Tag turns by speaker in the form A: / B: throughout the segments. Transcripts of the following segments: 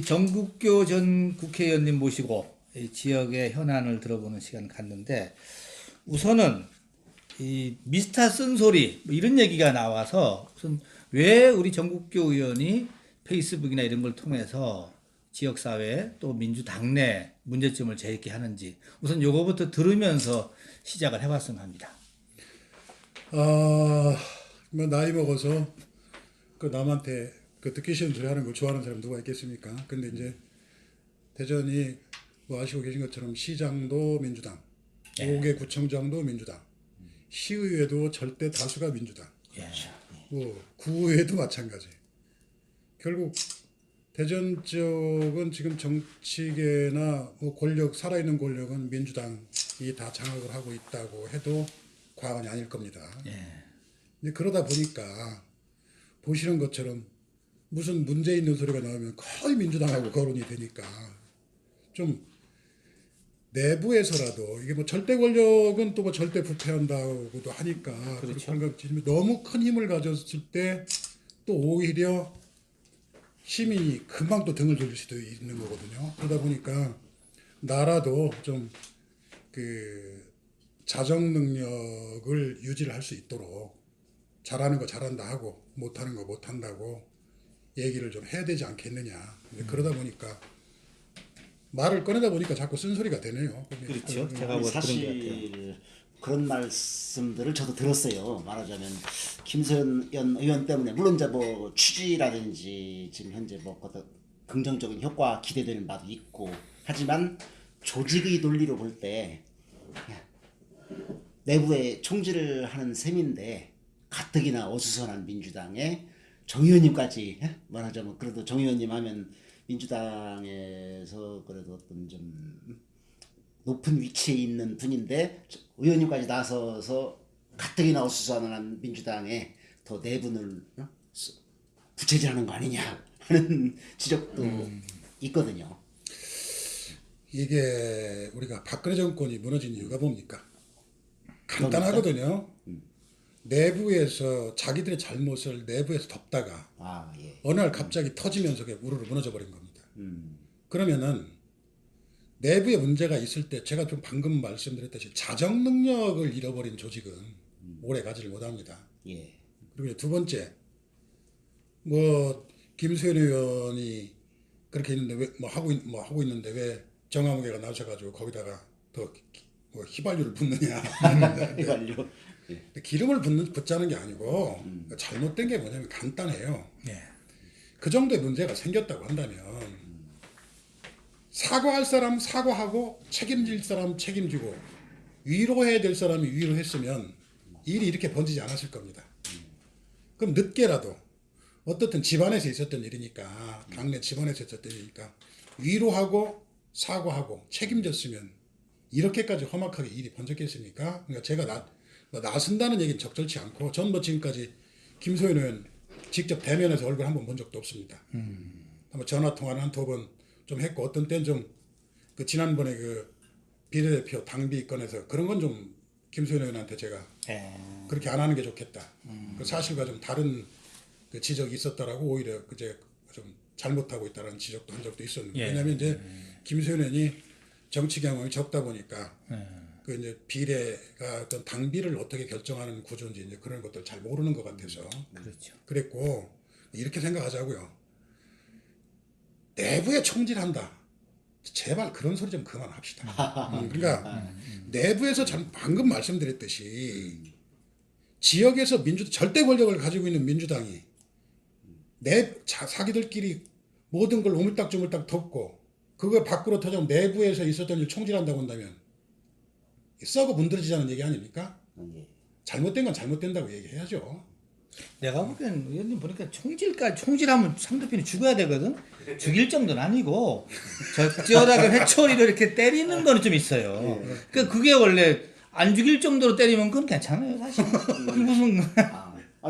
A: 정국교 전 국회의원님 모시고 이 지역의 현안을 들어보는 시간을 갖는데, 우선은 이 미스터 쓴소리 뭐 이런 얘기가 나와서 우선 왜 우리 정국교 의원이 페이스북이나 이런 걸 통해서 지역사회 또 민주당 내 문제점을 제기하는지 우선 요거부터 들으면서 시작을 해봤으면 합니다.
B: 뭐 나이 먹어서 그 남한테 그 듣기 싫은 소리 하는 걸 좋아하는 사람 누가 있겠습니까? 근데 이제 대전이 뭐 아시고 계신 것처럼 시장도 민주당, 5개 구청장도 민주당, 시의회도 절대 다수가 민주당, 뭐 구의회도 마찬가지. 결국 대전 지역은 지금 정치계나 뭐 권력, 살아있는 권력은 민주당이 다 장악을 하고 있다고 해도 과언이 아닐 겁니다. 근데 그러다 보니까 보시는 것처럼 무슨 문제 있는 소리가 나오면 거의 민주당하고 거론이 되니까 좀 내부에서라도 이게 뭐 절대 권력은 또 뭐 절대 부패한다고도 하니까
A: 그렇죠.
B: 너무 큰 힘을 가졌을 때 또 오히려 시민이 금방 또 등을 돌릴 수도 있는 거거든요. 그러다 보니까 나라도 좀 그 자정 능력을 유지를 할 수 있도록 잘하는 거 잘한다 하고 못하는 거 못한다고 얘기를 좀 해야 되지 않겠느냐. 근데 그러다 보니까 말을 꺼내다 보니까 자꾸 쓴소리가 되네요.
A: 그렇죠. 제가 뭐
C: 사실 그런 말씀들을 저도 들었어요. 말하자면 김소연 의원 때문에 물론 이제 뭐 취지라든지 지금 현재 뭐 긍정적인 효과 기대되는 바도 있고 하지만 조직의 논리로 볼 때 내부에 총질을 하는 셈인데 가뜩이나 어수선한 민주당에 정 의원님까지 말하자면 그래도 정 의원님 하면 민주당에서 그래도 어떤 좀 높은 위치에 있는 분인데 의원님까지 나서서 가뜩이나 어수선한 민주당에 더 내분을 부채질하는 거 아니냐 하는 지적도 있거든요.
B: 이게 우리가 박근혜 정권이 무너진 이유가 뭡니까? 간단하거든요. 내부에서 자기들의 잘못을 내부에서 덮다가 어느 날 갑자기 터지면서 우르르 무너져 버린 겁니다. 그러면은 내부에 문제가 있을 때 제가 좀 방금 말씀드렸듯이 자정 능력을 잃어버린 조직은 오래 가지를 못합니다. 그리고 두 번째, 뭐 김소연 의원이 그렇게 있는데 왜 뭐 하고 있는데 왜 정화무게가 나오셔가지고 거기다가 더 뭐 휘발유를 붓느냐.
C: 휘발유.
B: 기름을 붓자는 게 아니고 잘못된 게 뭐냐면 간단해요.
A: 네.
B: 그 정도의 문제가 생겼다고 한다면 사과할 사람 사과하고 책임질 사람 책임지고 위로해야 될 사람이 위로했으면 일이 이렇게 번지지 않았을 겁니다. 그럼 늦게라도 어떻든 집안에서 있었던 일이니까 당내 집안에서 있었던 일이니까 위로하고 사과하고 책임졌으면 이렇게까지 험악하게 일이 번졌겠습니까? 그러니까 제가 나선다는 얘기는 적절치 않고 전 뭐 지금까지 김소연 의원 직접 대면해서 얼굴 한번 본 적도 없습니다. 한번 전화 통화는 한두 번 좀 했고 어떤 때는 좀 그 지난번에 그 비례대표 당비 건에서 그런 건 좀 김소연 의원한테 제가 그렇게 안 하는 게 좋겠다. 그 사실과 좀 다른 그 지적이 있었다라고 오히려 그제 좀 잘못하고 있다라는 지적도 한 적도 있었는데 왜냐하면 이제 김소연 의원이 정치 경험이 적다 보니까 그 이제 비례가 어떤 당비를 어떻게 결정하는 구조인지 이제 그런 것들 잘 모르는 것 같아서 그랬고 이렇게 생각하자고요. 내부에 총질한다. 제발 그런 소리 좀 그만합시다. 그러니까 내부에서 방금 말씀드렸듯이 지역에서 절대 권력을 가지고 있는 민주당이 사기들끼리 모든 걸 오물딱조물딱 덮고 그걸 밖으로 터져 내부에서 있었던 일 총질한다고 한다면 썩어 문드러지자는 얘기 아닙니까? 잘못된 건 잘못된다고 얘기해야죠.
A: 내가 보기엔 의원님 보니까 총질하면 상대편이 죽어야 되거든. 죽일 정도는 아니고 적절하게 회초리로 이렇게 때리는 거는 좀 있어요. 그러니까 그게 원래 안 죽일 정도로 때리면 그건 괜찮아요, 사실. 무슨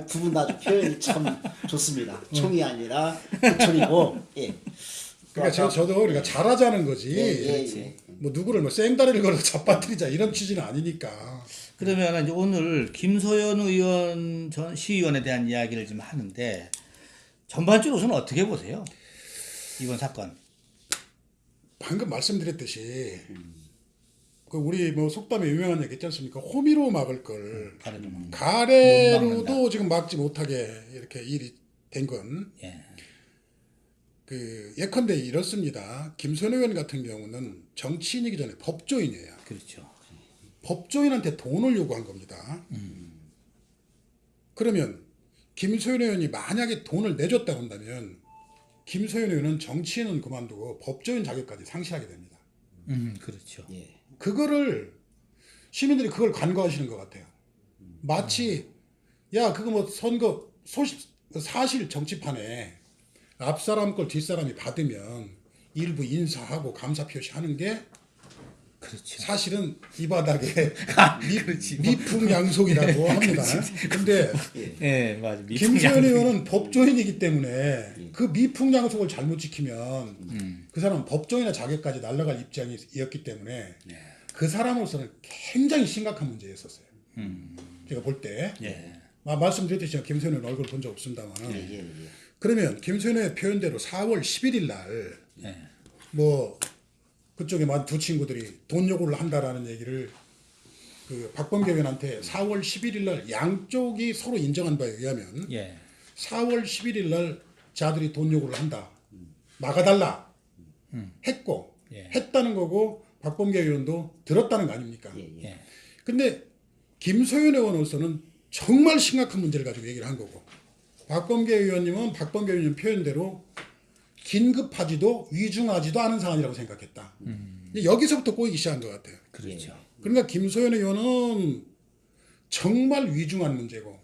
C: 두 분 다 표현이 참 좋습니다. 총이 아니라 회초리고.
B: 그러니까 저도 우리가 잘하자는 거지. 뭐 누구를 뭐 생다리를 걸어서 잡아뜨리자 이런 취지는 아니니까.
A: 그러면 이제 오늘 김소연 의원 전 시의원에 대한 이야기를 좀 하는데 전반적으로 우선 어떻게 보세요? 이번 사건.
B: 방금 말씀드렸듯이 그 우리 뭐 속담에 유명한 얘기 있지 않습니까? 호미로 막을 걸
A: 가래로 막는다. 못
B: 가래로도
A: 막는다.
B: 지금 막지 못하게 이렇게 일이 된 건
A: 예.
B: 그 예컨대 이렇습니다. 김선호 의원 같은 경우는 정치인이기 전에 법조인이에요.
A: 그렇죠.
B: 법조인한테 돈을 요구한 겁니다. 그러면 김소연 의원이 만약에 돈을 내줬다고 한다면 김소연 의원은 정치인은 그만두고 법조인 자격까지 상실하게 됩니다.
A: 그렇죠.
C: 예.
B: 그거를 시민들이 그걸 간과하시는 것 같아요. 마치 야 그거 뭐 선거 사실 정치판에 앞사람 걸 뒷사람이 받으면 일부 인사하고 감사 표시하는 게
A: 그렇죠.
B: 사실은 이 바닥에 미풍양속이라고 합니다. 근데
A: 예, 맞아.
B: 김소연 의원은 법조인이기 때문에 그 미풍양속을 잘못 지키면 그 사람은 법조인의 자격까지 날아갈 입장이었기 때문에 그 사람으로서는 굉장히 심각한 문제였었어요. 제가 볼 때.
A: 예.
B: 말씀드렸듯이 제가 김소연 의원 얼굴 본 적 없습니다만
C: 예.
B: 그러면 김소연 의원의 표현대로 4월 11일 날
A: 예.
B: 뭐 그쪽에 두 친구들이 돈 요구를 한다라는 얘기를 그 박범계 의원한테 4월 11일 날 양쪽이 서로 인정한 바에 의하면
A: 예.
B: 4월 11일 날 자들이 돈 요구를 한다. 막아달라. 했고
A: 예.
B: 했다는 거고 박범계 의원도 들었다는 거 아닙니까?
C: 예.
A: 예.
B: 근데 김소연 의원으로서는 정말 심각한 문제를 가지고 얘기를 한 거고 박범계 의원님은 박범계 의원님 표현대로 긴급하지도 위중하지도 않은 사안이라고 생각했다. 여기서부터 꼬이기 시작한 것 같아요.
A: 그렇죠.
B: 그러니까 김소연 의원은 정말 위중한 문제고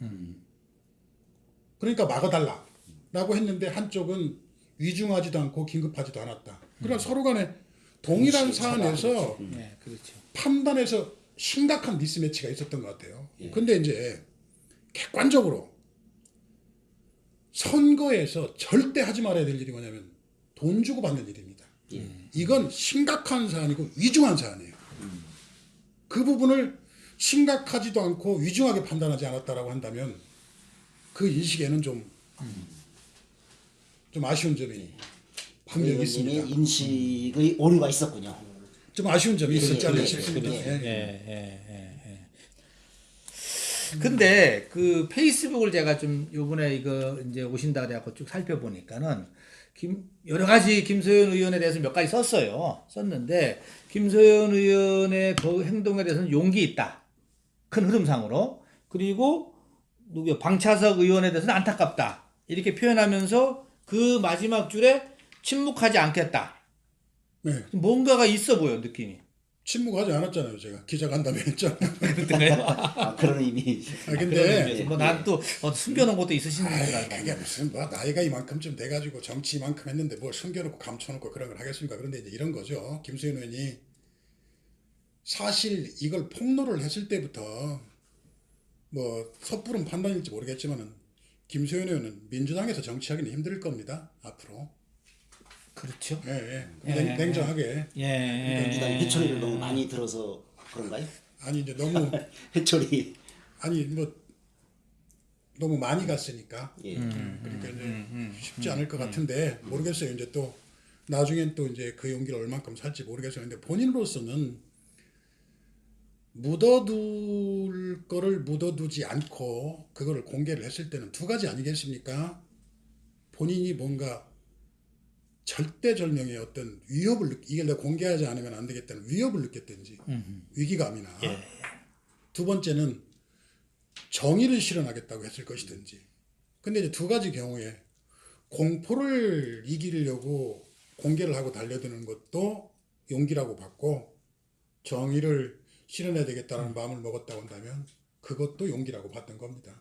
B: 그러니까 막아달라라고 했는데 한쪽은 위중하지도 않고 긴급하지도 않았다. 그러니까 서로 간에 동일한 사안에서
A: 예, 그렇죠.
B: 판단에서 심각한 미스매치가 있었던 것 같아요. 근데 이제 객관적으로 선거에서 절대 하지 말아야 될 일이 뭐냐면 돈 주고 받는 일입니다. 이건 심각한 사안이고 위중한 사안이에요. 그 부분을 심각하지도 않고 위중하게 판단하지 않았다라고 한다면 그 인식에는 좀 아쉬운 점이 분명히 있습니다.
C: 의원님의 인식의 오류가 있었군요.
B: 좀 아쉬운 점이 있었지 않나
C: 예,
B: 싶습니다.
C: 예,
A: 근데 그 페이스북을 제가 좀 요번에 이거 이제 오신다 그래갖고 쭉 살펴보니까는 여러 가지 김소연 의원에 대해서 몇 가지 썼어요. 썼는데 김소연 의원의 그 행동에 대해서는 용기 있다. 큰 흐름상으로. 그리고 누구 방차석 의원에 대해서는 안타깝다. 이렇게 표현하면서 그 마지막 줄에 침묵하지 않겠다.
B: 네.
A: 뭔가가 있어 보여 느낌이.
B: 침묵하지 않았잖아요. 제가 기자 간담회 했잖아요.
C: 그런 의미.
B: 근데
A: 뭐난 또 숨겨놓은 것도 있으신 줄 알고.
B: 그게 무슨 뭐 나이가 이만큼쯤 돼가지고 정치 이만큼 했는데 뭘 숨겨놓고 감춰놓고 그런 걸 하겠습니까? 그런데 이제 이런 거죠. 김수현 의원이 사실 이걸 폭로를 했을 때부터 뭐 섣부른 판단일지 모르겠지만은 김수현 의원은 민주당에서 정치하기는 힘들 겁니다. 앞으로.
A: 그렇죠.
B: 예.
A: 예.
B: 냉정하게.
C: 민주당 해초리를 너무 많이 들어서 그런가요?
B: 아니 이제 너무
C: 해초리.
B: 아니 뭐 너무 많이 갔으니까.
C: 예.
B: 그러니까 이제 쉽지 않을 것 같은데 모르겠어요. 이제 또 나중엔 또 이제 그 용기를 얼만큼 살지 모르겠어요. 근데 본인으로서는 묻어둘 거를 묻어두지 않고 그거를 공개를 했을 때는 두 가지 아니겠습니까? 본인이 뭔가 절대절명의 어떤 위협을 이게 내가 공개하지 않으면 안 되겠다는 위협을 느꼈든지 위기감이나 두 번째는 정의를 실현하겠다고 했을 것이든지. 근데 이제 두 가지 경우에 공포를 이기려고 공개를 하고 달려드는 것도 용기라고 봤고 정의를 실현해야 되겠다는 마음을 먹었다고 한다면 그것도 용기라고 봤던 겁니다.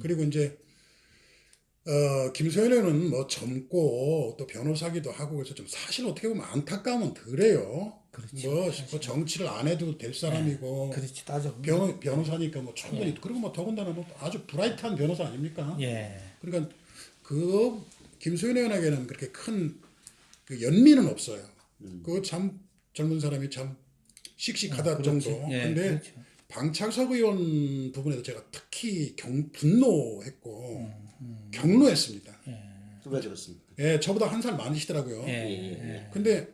B: 그리고 이제 김소연 의원은 뭐 젊고 또 변호사기도 하고 그래서 좀 사실 어떻게 보면 안타까움은 덜해요. 뭐 정치를 안 해도 될 사람이고
A: 그렇지 따져.
B: 변호사니까 뭐 충분히 그리고 뭐 더군다나 뭐 아주 브라이트한 변호사 아닙니까?
A: 예.
B: 그러니까 그 김소연 의원에게는 그렇게 큰 그 연민은 없어요. 그 참 젊은 사람이 참 씩씩하다 정도.
A: 예,
B: 근데
A: 그렇죠.
B: 방창석 의원 부분에서 제가 특히 분노했고 경로했습니다.
C: 왜 그렇습니까?
B: 예, 저보다 한 살 많으시더라고요.
A: 예.
B: 근데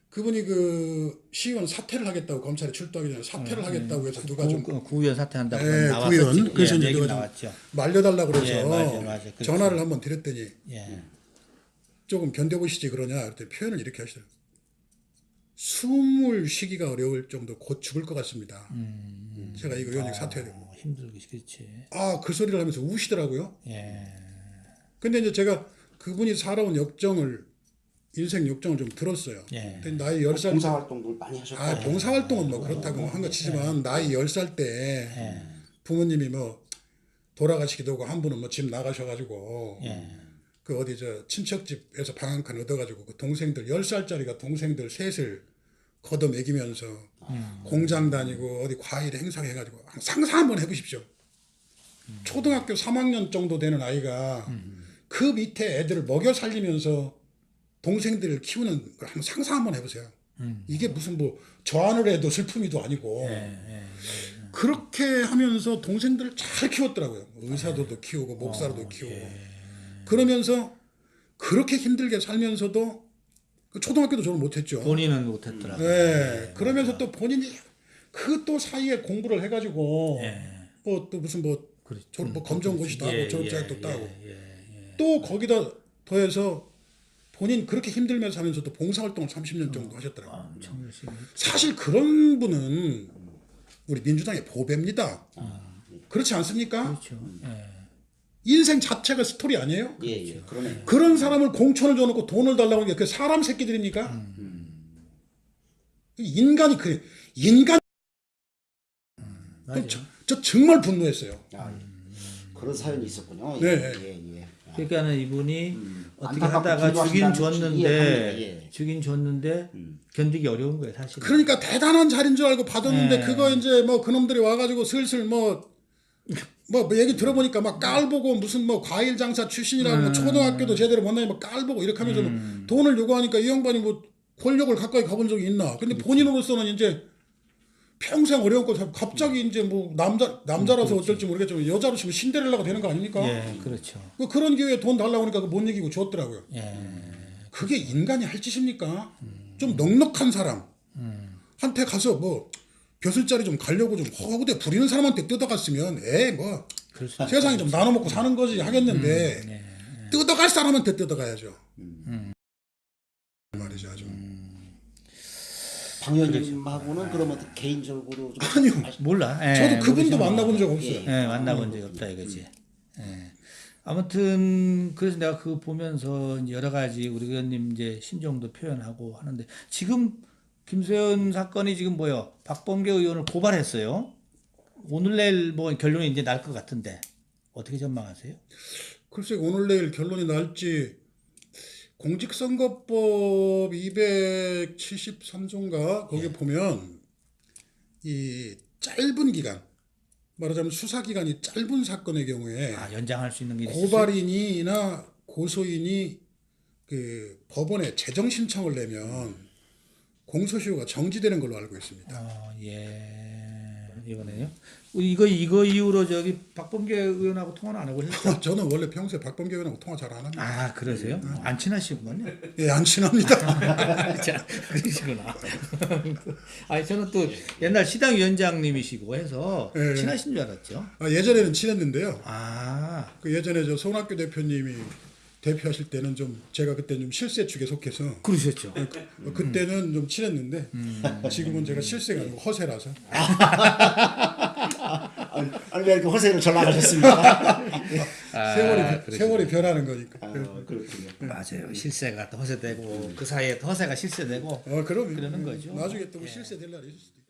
B: 그분이 그 시의원 사퇴를 하겠다고 검찰에 출두하기 전에 사퇴를 하겠다고 해서 누가 좀
A: 구의원 사퇴한다고
B: 예,
A: 나왔었지.
B: 구의원. 그래서 이제
A: 얘기
B: 누가 좀
A: 나왔죠.
B: 말려달라고 그래서
A: 예, 맞아. 그렇죠.
B: 전화를 한번 드렸더니
A: 예.
B: 조금 견뎌보시지 그러냐. 그랬더니 표현을 이렇게 하시더라고요. 숨을 쉬기가 어려울 정도 곧 죽을 것 같습니다. 제가 이거 의원직 사퇴해야 되고.
A: 힘들기 그렇지.
B: 아, 그 소리를 하면서 우시더라고요.
A: 예.
B: 근데 이제 제가 그분이 살아온 역정을 인생 역정을 좀 들었어요.
A: 예.
B: 근데 나이 10살
C: 봉사활동도 많이 하셨고.
B: 아, 봉사활동은 뭐 그렇다고 한 거 치지만 나이 10살 때 부모님이 뭐 돌아가시기도 하고 한 분은 뭐 집 나가셔가지고 그 어디 저 친척집에서 방 한 칸 얻어가지고 그 동생들 10살짜리가 동생들 셋을 걷어먹이면서 공장 다니고 어디 과일 행사해가지고 상상 한번 해보십시오. 초등학교 3학년 정도 되는 아이가 그 밑에 애들을 먹여 살리면서 동생들을 키우는 걸 한번 상상 한번 해보세요. 이게 무슨 뭐 저하늘 해도 슬픔이도 아니고 그렇게 하면서 동생들을 잘 키웠더라고요. 의사도도 키우고 목사로도 키우고 그러면서 그렇게 힘들게 살면서도 그 초등학교도 저는 못했죠.
A: 본인은 못했더라고요.
B: 네. 그러면서 또 본인이 그 또 사이에 공부를 해가지고 뭐 또 무슨 뭐
A: 그렇죠.
B: 뭐 검정고시도 하고 졸업자격도 따고
A: 예.
B: 또 거기다 더해서 본인 그렇게 힘들면서 하면서도 봉사활동을 30년 정도 하셨더라고요.
A: 엄청 열심히.
B: 사실 그런 분은 우리 민주당의 보배입니다. 그렇지 않습니까?
A: 그렇죠. 예.
B: 인생 자체가 스토리 아니에요?
C: 예. 그러네.
B: 그런 사람을 공천을 줘놓고 돈을 달라고 하는 게 그 사람 새끼들입니까? 인간이 그래. 인간
A: 맞아요.
B: 저 정말 분노했어요.
C: 그런 사연이 있었군요.
B: 네.
C: 예.
A: 그러니까는 이분이 어떻게
C: 안타깝고
A: 하다가 주긴
C: 분노하신다는 이해합니다.
A: 주긴 줬는데 견디기 어려운 거예요, 사실.
B: 그러니까 대단한 자리인 줄 알고 받았는데
A: 네.
B: 그거 이제 뭐 그놈들이 와가지고 슬슬 뭐 얘기 들어보니까 막 깔보고 무슨 뭐 과일 장사 출신이라고 뭐 초등학교도 제대로 못 나니 뭐 깔보고 이렇게 하면서 돈을 요구하니까 이 양반이 뭐 권력을 가까이 가본 적이 있나? 근데 본인으로서는 이제 평생 어려운 거 갑자기 이제 뭐 남자라서 어쩔지 모르겠지만 여자로 치면 신데렐라가 되는 거 아닙니까?
A: 예, 그렇죠.
B: 그런 기회에 돈 달라고 하니까 그 못 얘기고 줬더라고요.
A: 예.
B: 그게 인간이 할 짓입니까? 좀 넉넉한 사람 한테 가서 뭐 벼슬자리 좀 가려고 좀 허구대 부리는 사람한테 뜯어갔으면 뭐
A: 그럴 수
B: 세상에 좀 나눠 먹고 사는 거지 하겠는데 뜯어갈 사람한테 뜯어가야죠. 말이죠 아주.
C: 방 의원님하고는 그러면 개인적으로 좀
B: 아니요.
A: 몰라. 예,
B: 저도 그분도
A: 모르지만.
B: 만나본 적 없어요.
A: 예, 만나본 적이 없다 이거지. 예. 아무튼 그래서 내가 그거 보면서 이제 여러 가지 우리 의원님 이제 심정도 표현하고 하는데 지금 김수현 사건이 지금 뭐요? 박범계 의원을 고발했어요. 오늘 내일 뭐 결론이 이제 날 것 같은데 어떻게 전망하세요?
B: 글쎄 오늘 내일 결론이 날지 공직선거법 273조인가 거기 보면 이 짧은 기간 말하자면 수사 기간이 짧은 사건의 경우에
A: 연장할 수 있는 게
B: 고발인이나 고소인이 그 법원에 재정 신청을 내면 공소시효가 정지되는 걸로 알고 있습니다.
A: 예. 이번에요? 이거 이후로 저기 박범계 의원하고 통화는 안 하고 했어요?
B: 저는 원래 평소에 박범계 의원하고 통화 잘 안 합니다.
A: 아, 그러세요? 안 친하시구만요.
B: 예, 안 친합니다.
A: 자, 그러시구나. 아니, 저는 또 옛날 시당위원장님이시고 해서
B: 예.
A: 친하신 줄 알았죠.
B: 예전에는 친했는데요.
A: 아,
B: 그 예전에 저 손학규 대표님이 대표하실 때는 좀 제가 그때 좀 실세 축에 속해서
A: 그러셨죠.
B: 그때는 좀 친했는데 지금은 제가 실세가 아니고 허세라서
C: 아니 왜 이렇게 허세를 전락하셨습니까?
B: 세월이 변하는 거니까.
C: 그렇군요.
A: 맞아요. 실세가 또 허세되고 그 사이에 또 허세가 실세되고
B: 그럼
A: 그러는 거죠.
B: 나중에 또 실세 될 날이 있을 수도 있고.